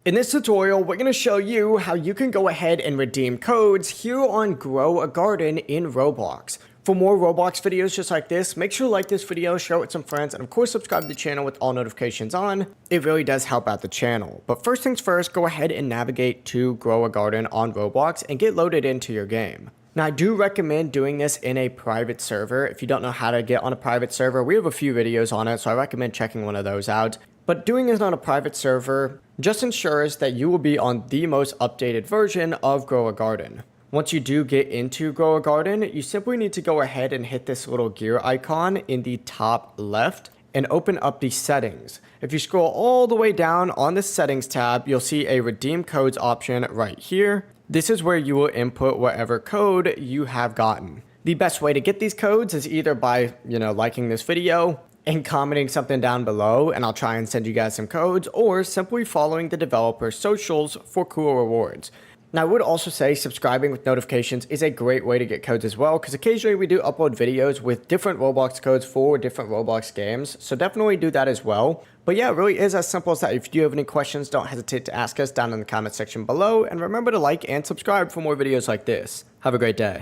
In this tutorial, we're going to show you how you can go ahead and redeem codes here on Grow a Garden in Roblox. For more Roblox videos just like this, make sure to like this video, share it with some friends, and of course subscribe to the channel with all notifications on. It really does help out the channel. But first things first, go ahead and navigate to Grow a Garden on Roblox and get loaded into your game. Now, I do recommend doing this in a private server. If you don't know how to get on a private server, we have a few videos on it, so I recommend checking one of those out. But doing this on a private server just ensures that you will be on the most updated version of Grow a Garden. Once you do get into Grow a Garden, you simply need to go ahead and hit this little gear icon in the top left and open up the settings. If you scroll all the way down on the settings tab, you'll see a redeem codes option right here. This is where you will input whatever code you have gotten. The best way to get these codes is either by, liking this video and commenting something down below, and I'll try and send you guys some codes, or simply following the developer's socials for cool rewards. Now, I would also say subscribing with notifications is a great way to get codes as well, because occasionally we do upload videos with different Roblox codes for different Roblox games, so definitely do that as well. But yeah, it really is as simple as that. If you do have any questions, don't hesitate to ask us down in the comment section below, and remember to like and subscribe for more videos like this. Have a great day.